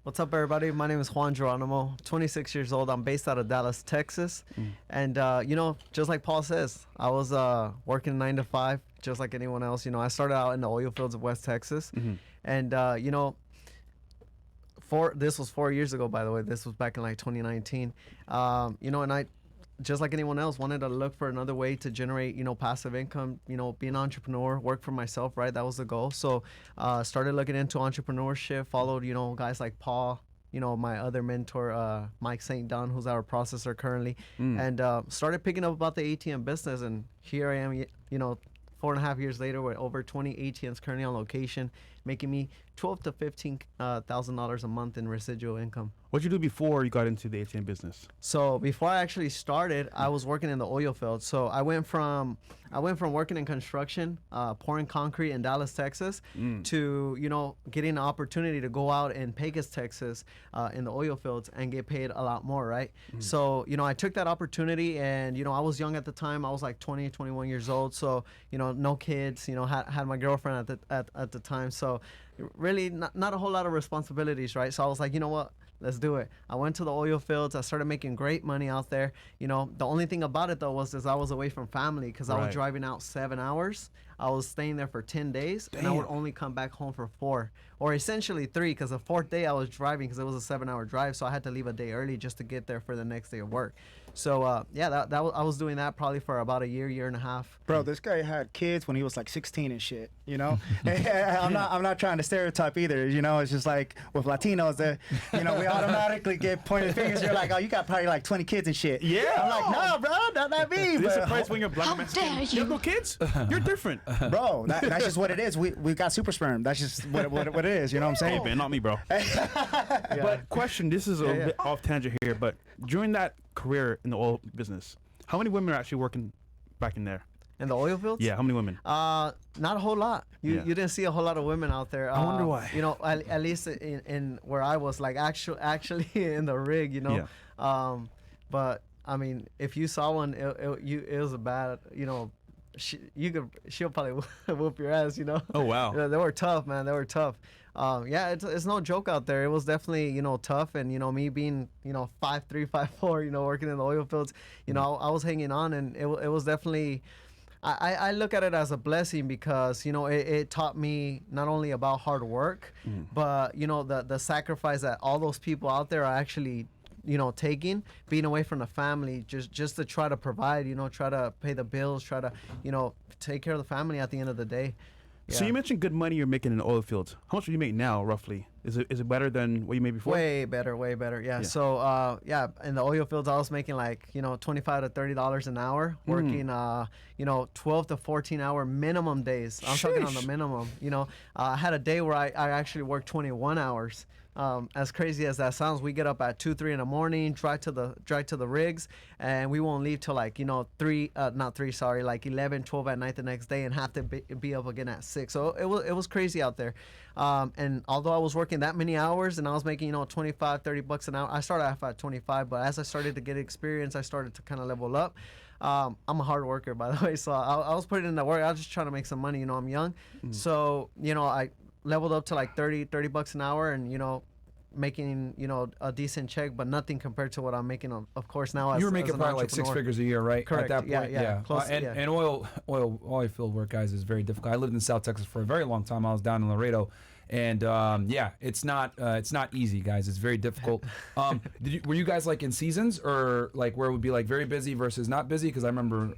What's up, everybody? My name is Juan Geronimo, 26 years old. I'm based out of Dallas, Texas. And, just like Paul says, I was working 9 to 5, just like anyone else. I started out in the oil fields of West Texas. And, this was 4 years ago, by the way. This was back in like 2019. And I, just like anyone else, wanted to look for another way to generate, passive income, be an entrepreneur, work for myself, right? That was the goal. So started looking into entrepreneurship, followed, guys like Paul, my other mentor, Mike St. Don, who's our processor currently, and started picking up about the ATM business. And here I am, 4.5 years later with over 20 ATMs currently on location, making me $12,000 to $15,000 a month in residual income. What'd you do before you got into the ATM business? So before I actually started, I was working in the oil field. So I went from working in construction, pouring concrete in Dallas, Texas, to getting an opportunity to go out in Pecos, Texas, in the oil fields and get paid a lot more, right? So I took that opportunity, and I was young at the time. I was like 20, 21 years old. So no kids. Had my girlfriend at the time. So really not a whole lot of responsibilities, right? So I was like, you know what? Let's do it. I went to the oil fields. I started making great money out there. The only thing about it, though, was I was away from family because I was driving out 7 hours. I was staying there for 10 days, and I would only come back home for 4, or essentially 3, because the 4th day I was driving because it was a 7-hour drive, so I had to leave a day early just to get there for the next day of work. So, I was doing that probably for about a year and a half. Bro, this guy had kids when he was like 16 and shit, I'm not trying to stereotype either, it's just like with Latinos that, we automatically get pointed fingers. You're like, oh, you got probably like 20 kids and shit. Yeah. I'm like, no, bro, not me. This surprise when you're black and Mexican. You have no kids? You're different. Bro, that's just what it is. We got super sperm. That's just what it is. You know what I'm saying? Hey, man, not me, bro. But question, this is a bit off tangent here, but during that career in the oil business, how many women are actually working back in there? In the oil fields? Yeah, how many women? Not a whole lot. You didn't see a whole lot of women out there. I wonder why. At least in where I was, like actually in the rig, Yeah. But I mean, if you saw one, it was a bad, she'll probably whoop your ass, Oh, wow. They were tough, man. They were tough. It's no joke out there. It was definitely, tough. And, me being, 5'3", 5'4", working in the oil fields, I was hanging on, and it was definitely, I look at it as a blessing because, it taught me not only about hard work, but, the sacrifice that all those people out there are actually taking, being away from the family, just to try to provide, try to pay the bills, try to, take care of the family at the end of the day. Yeah. So you mentioned good money you're making in the oil fields. How much do you make now, roughly? Is it better than what you made before? Way better. Yeah. So, in the oil fields, I was making like, $25 to $30 an hour, working, 12 to 14 hour minimum days. I'm talking on the minimum. I had a day where I actually worked 21 hours. As crazy as that sounds, we get up at 2, 3 in the morning, drive to the rigs, and we won't leave till like, 11, 12 at night the next day, and have to be up again at 6. So it was crazy out there. And although I was working that many hours and I was making, $25, $30 an hour, I started off at 25, but as I started to get experience, I started to kind of level up. I'm a hard worker, by the way, so I was putting in the work. I was just trying to make some money. I'm young. So, I leveled up to like $30 an hour, and, making, a decent check, but nothing compared to what I'm making, of course, now. You were making probably like 6 figures a year, right? Correct. At that point, yeah. Close, and oil field work, guys, is very difficult. I lived in South Texas for a very long time. I was down in Laredo, and it's not easy, guys. It's very difficult. Were you guys like in seasons, or like where it would be like very busy versus not busy? Because I remember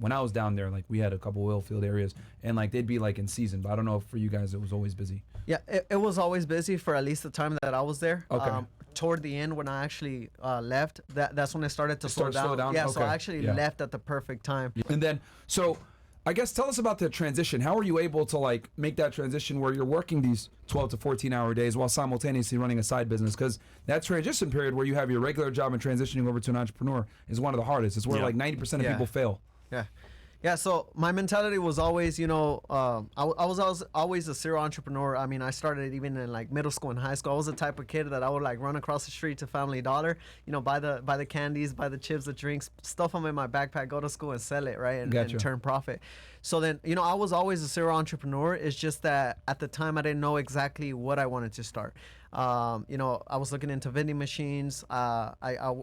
when I was down there, like we had a couple oil field areas, and like they'd be like in season, but I don't know if for you guys it was always busy. Yeah, it was always busy for at least the time that I was there. Okay. Toward the end, when I actually left, that's when it started to slow down. Yeah, okay. So I actually left at the perfect time. And then, so I guess tell us about the transition. How are you able to like make that transition where you're working these 12 to 14 hour days while simultaneously running a side business? Because that transition period where you have your regular job and transitioning over to an entrepreneur is one of the hardest. It's where like 90% of people fail. Yeah. Yeah, so my mentality was always, I was always a serial entrepreneur. I mean, I started even in like middle school and high school. I was the type of kid that I would like run across the street to Family Dollar, buy the candies, buy the chips, the drinks, stuff them in my backpack, go to school and sell it, right, and turn profit. So then, I was always a serial entrepreneur. It's just that at the time I didn't know exactly what I wanted to start. You know, I was looking into vending machines.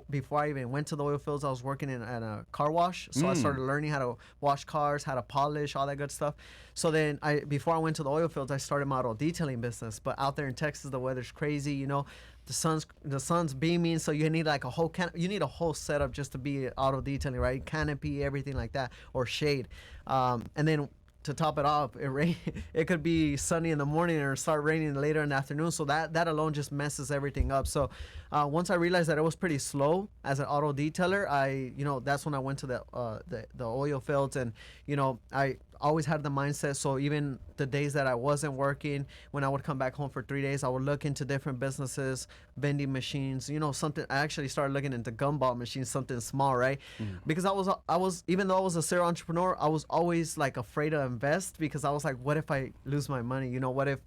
Before I even went to the oil fields, I was working at a car wash. So I started learning how to wash cars, how to polish, all that good stuff. So then before I went to the oil fields, I started my auto detailing business. But out there in Texas, the weather's crazy, you know. The sun's beaming, so you need like a whole you need a whole setup just to be auto detailing, right? Canopy, everything like that, or shade. And then to top it off, it could be sunny in the morning or start raining later in the afternoon. So that alone just messes everything up. So once I realized that it was pretty slow as an auto detailer, that's when I went to the oil fields, and I always had the mindset. So even the days that I wasn't working, when I would come back home for 3 days, I would look into different businesses, vending machines, something. I actually started looking into gumball machines, something small, right? Because I was, even though I was a serial entrepreneur, I was always like afraid to invest, because I was like, what if I lose my money? What if,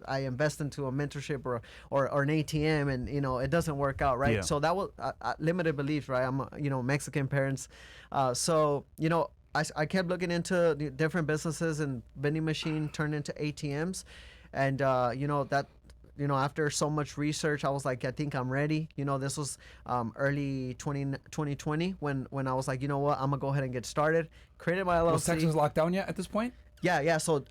I invest into a mentorship or an ATM and, it doesn't work out, right? Yeah. So that was limited beliefs, right? I'm, Mexican parents. I kept looking into the different businesses, and vending machine turned into ATMs. And, after so much research, I was like, I think I'm ready. This was early 2020 when I was like, you know what, I'm going to go ahead and get started. Created my LLC. Was Texas locked down yet at this point? Yeah. So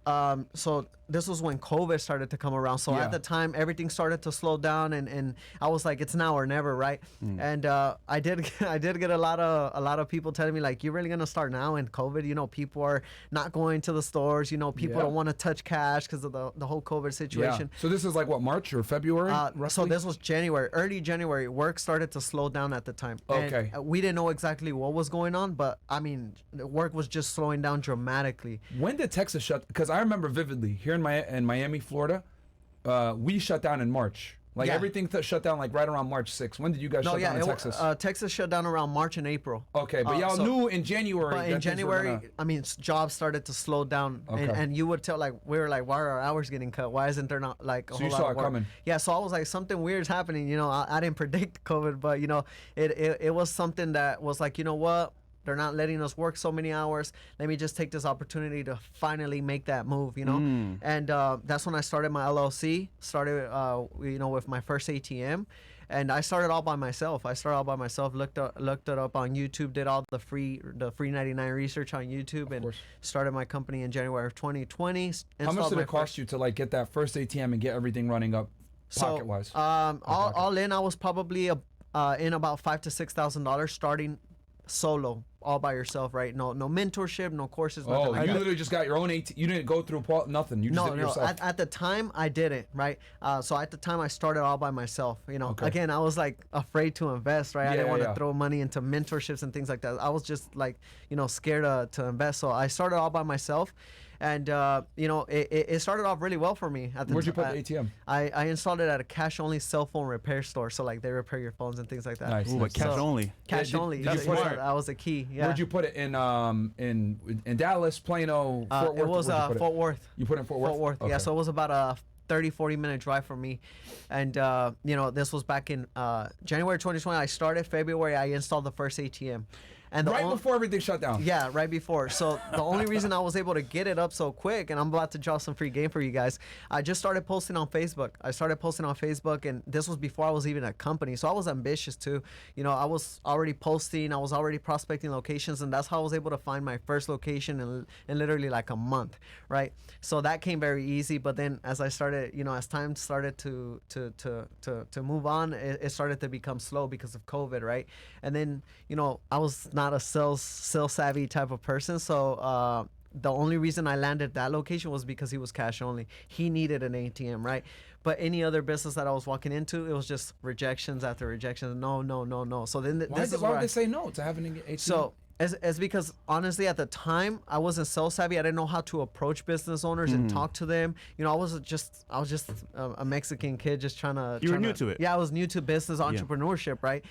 this was when COVID started to come around. So at the time, everything started to slow down, and I was like, it's now or never, right? And I did get a lot of people telling me like, you're really gonna start now in COVID? People are not going to the stores. People don't want to touch cash because of the whole COVID situation. So this is like what, March or February? So this was January, early January. Work started to slow down at the time. Okay. And we didn't know exactly what was going on, but I mean, the work was just slowing down dramatically. When did Texas shut? Because I remember vividly here in Miami, Florida, we shut down in March. Like everything shut down like right around March 6th. When did you guys shut down in Texas? Texas shut down around March and April. Okay, but y'all knew in January. But in January, I mean, jobs started to slow down, and you would tell like, we were like, why are our hours getting cut? Why isn't there not like a whole lot of work? So you saw it coming. Yeah, so I was like, something weird's happening. I didn't predict COVID, but it was something that was like, you know what? They're not letting us work so many hours. Let me just take this opportunity to finally make that move, And that's when I started my LLC. Started, with my first ATM, and I started all by myself. Looked it up on YouTube. Did all the free 99 research on YouTube, and started my company in January of 2020. How much did it cost you to like get that first ATM and get everything running up, pocket wise? All in, I was probably in about $5,000 to $6,000 starting solo, all by yourself, right? No mentorship, no courses, nothing like that. Literally just got your own ATM. You didn't go through nothing. You just did it yourself. At the time, I didn't, right? So at the time, I started all by myself. Again, I was like afraid to invest, right? I didn't want to throw money into mentorships and things like that. I was just like, scared to invest. So I started all by myself. And, it started off really well for me. Where'd you put the ATM? I installed it at a cash-only cell phone repair store. So, like, they repair your phones and things like that. Nice. Ooh, but cash only. Cash only. Did you put it? That was the key. Yeah. Where'd you put it? In Dallas, Plano, Fort Worth? It was Fort Worth. You put it in Fort Worth? Fort Worth, okay. Yeah. So it was about a 30-40 minute drive for me. And, this was back in January 2020. I started. February, I installed the first ATM. And before everything shut down. Yeah, right before. So the only reason I was able to get it up so quick, and I'm about to draw some free game for you guys, I just started posting on Facebook. And this was before I was even a company. So I was ambitious too. I was already posting, I was already prospecting locations, and that's how I was able to find my first location in literally like a month, right? So that came very easy. But then as I started, as time started to move on, it started to become slow because of COVID, right? And then, I was not a sales savvy type of person, so the only reason I landed that location was because he was cash only. He needed an ATM, right? But any other business that I was walking into, it was just rejections after rejections. No. So then why would they say no to having an ATM? So it's because honestly at the time I wasn't sales savvy. I didn't know how to approach business owners and talk to them. I was just a Mexican kid just trying to. You were new to it. Yeah, I was new to business entrepreneurship, right?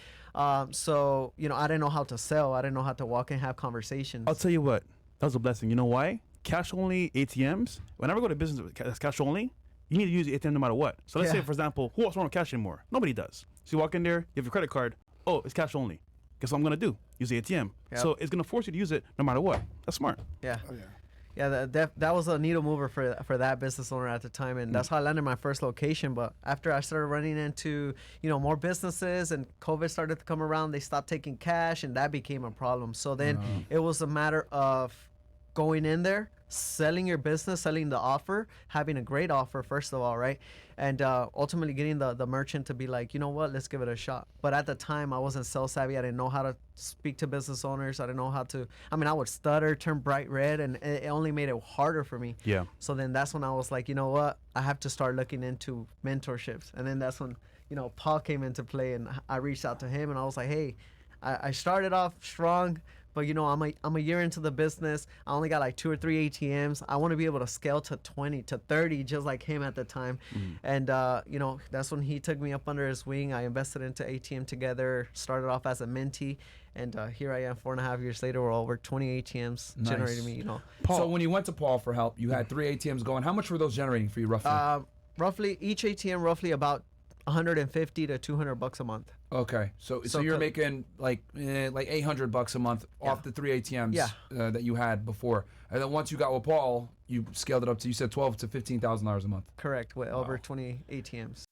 So I didn't know how to sell. I didn't know how to walk and have conversations. I'll tell you what, that was a blessing. You know why? Cash only ATMs. Whenever I go to business that's cash only, you need to use the ATM no matter what. So let's say, for example, who else wants cash anymore? Nobody does. So you walk in there, you have your credit card. Oh, it's cash only. Guess what I'm gonna do? Use the ATM. Yep. So it's gonna force you to use it no matter what. That's smart. Yeah. Oh, yeah. Yeah, that was a needle mover for that business owner at the time, and that's how I landed my first location. But after I started running into, more businesses and COVID started to come around, they stopped taking cash, and that became a problem. So then it was a matter of going in there, selling your business, selling the offer, having a great offer, first of all, right? And ultimately getting the merchant to be like, you know what, let's give it a shot. But at the time, I wasn't sales savvy. I didn't know how to speak to business owners. I didn't know how to, I would stutter, turn bright red, and it only made it harder for me. Yeah. So then that's when I was like, you know what, I have to start looking into mentorships. And then that's when, Paul came into play, and I reached out to him, and I was like, hey, I started off strong, but I'm a year into the business. I only got like 2 or 3 ATMs. I want to be able to scale to 20 to 30, just like him at the time. And that's when he took me up under his wing. I invested into ATM together. Started off as a mentee, and here I am 4.5 years later. We're over 20 ATMs generating me. Paul. So when you went to Paul for help, you had 3 ATMs going. How much were those generating for you roughly? Roughly each ATM roughly about $150 to $200 a month. Okay, so you're making like $800 a month off the 3 ATMs that you had before, and then once you got with Paul, you scaled it up to, you said $12,000 to $15,000 a month. Correct, with over 20 ATMs.